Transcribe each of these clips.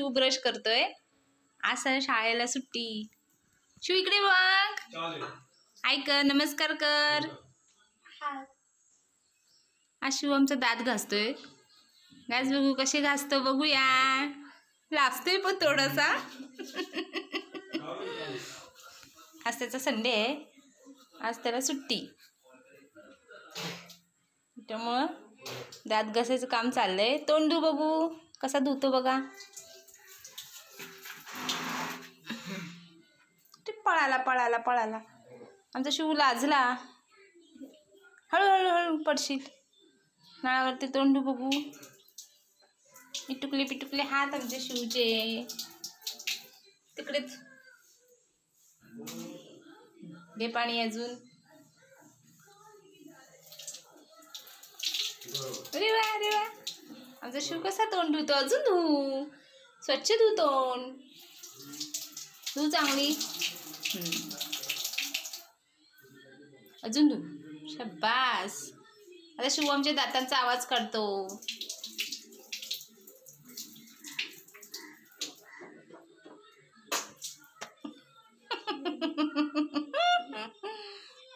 Shiv brush करतोय. आज शाळेला सुट्टी. शिव इकडे बघ. ऐक, नमस्कार कर. आज शिव आमचा दात घासतोय. घास बघू कसे घासतो बघूया. लाजतोय पण थोडासा. आज त्याचा संडे आहे. आज त्याला सुट्टी, त्यामुळं दात घासायचं काम चाललंय. तोंड धू बघू कसा धुतो बघा. पळाला पळाला पळाला. आमचा शिव लाजला. हळूहळू हळू पडशील. नाळावरती तोंड धू बघू. पिटुकले पिटुकले हात आमच्या शिवचे. तिकडेच घे पाणी अजून. अरे वा अरे वा. आमचा शिव कसा तोंड धुतो. अजून धू. स्वच्छ धू तोंड. धू चांगली. अजून धू. शाबास. आता शिव आमच्या दातांचा आवाज काढतो.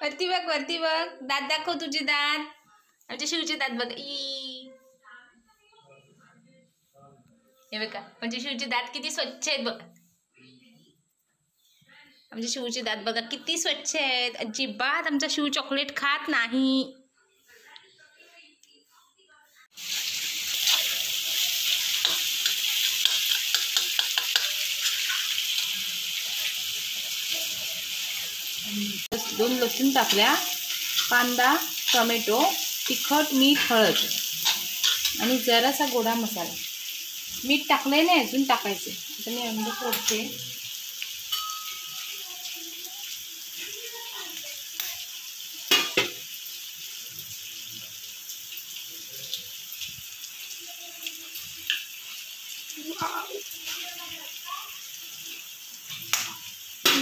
वरती बघ वरती बघ. दात दाखव तुझे दात. आमच्या शिवचे दात बघ. हे बघा म्हणजे शिवचे दात किती स्वच्छ आहेत बघा. आमच्या शिवचे दात बघा किती स्वच्छ आहेत. अजिबात आमचा शिव चॉकलेट खात नाही. दोन लसूण टाकल्या, कांदा, टोमॅटो, तिखट, मीठ, हळद आणि जरासा गोडा मसाला. मीठ टाकलंय नाही अजून टाकायचं. आता मी अंड फोडते.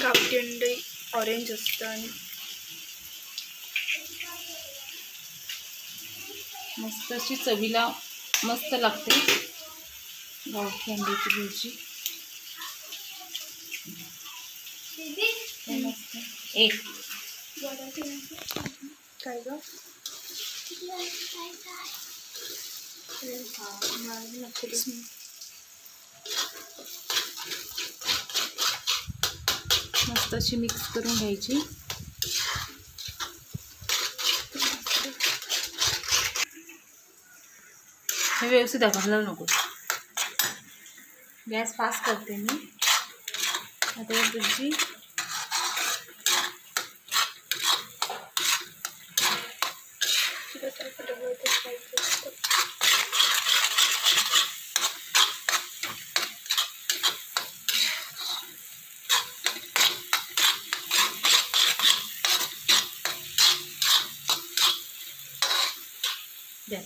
गावठी अंडे ऑरेंज असतं आणि मस्त अशी चवीला मस्त लागते गावठी अंड्याची भुर्जी. मस्त. एक काय ग मस्त अशी मिक्स करून घ्यायची. हे व्यवस्थित हलवू नको. गॅस फास्ट करते मी. आता भुर्जी द्या.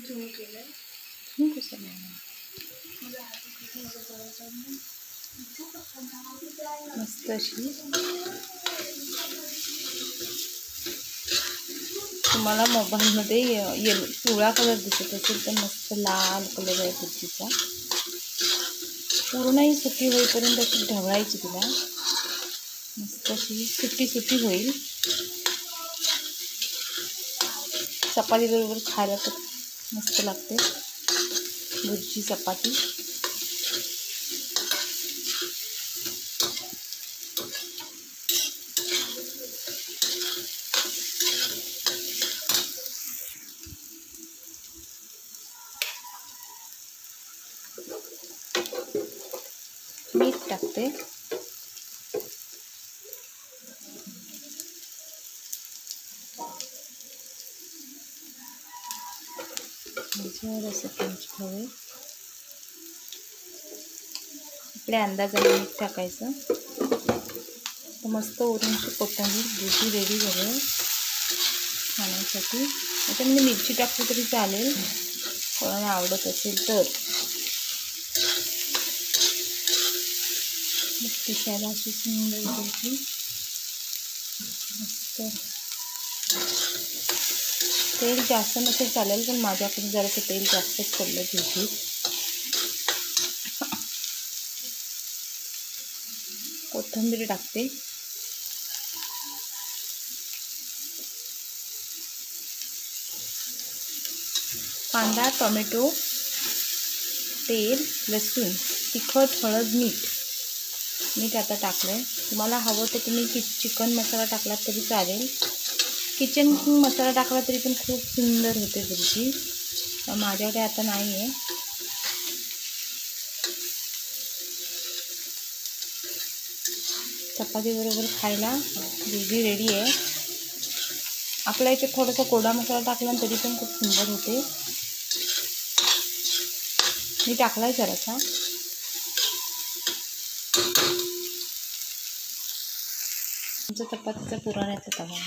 झूम केलंय. कसं नाही मस्त अशी. तुम्हाला मोबाईलमध्ये पिवळा कलर दिसत असेल तर मस्त लाल कलर आहे भुर्जीचा. पूर्णही सुकी होईपर्यंत अशी ढवळायची तिला. मस्त अशी सुटी सुटी होईल. चपाती बरोबर खायला तर मस्त लागते भुर्जी चपाती. मीठ टाकते. जरासं पंच हवे. आपल्या अंदाजाने मीठ टाकायचं. तर मस्त ओरंची कोथिंबीर भुर्जी रेडी झाली खाण्यासाठी. त्याच्यामध्ये मिरची टाकली तरी चालेल कोणाला आवडत असेल तर. दिसायला अशी सुंदर भुर्जी मस्त. तेल जास्त नसेल चालेल पण माझ्याकडे जरासं तेल जास्तच पडलं भुर्जीत. कोथिंबीर टाकते. कांदा, टोमॅटो, तेल, लसूण, तिखट, हळद, मीठ आता टाकलं. तुम्हाला हवं तर तुम्ही चिकन मसाला टाकलात तरी चालेल. किचन मसाला टाकला तरी पण खूप सुंदर होते बुर्जी. माझ्याकडे आता नाही आहे. चपातीबरोबर खायला बुर्जी रेडी आहे. आपल्या इथे थोडासा कोरडा मसाला टाकला तरी पण खूप सुंदर होते. मी टाकला आहे जरासा. आमचा चपातीचा पुराण्याचा तवा.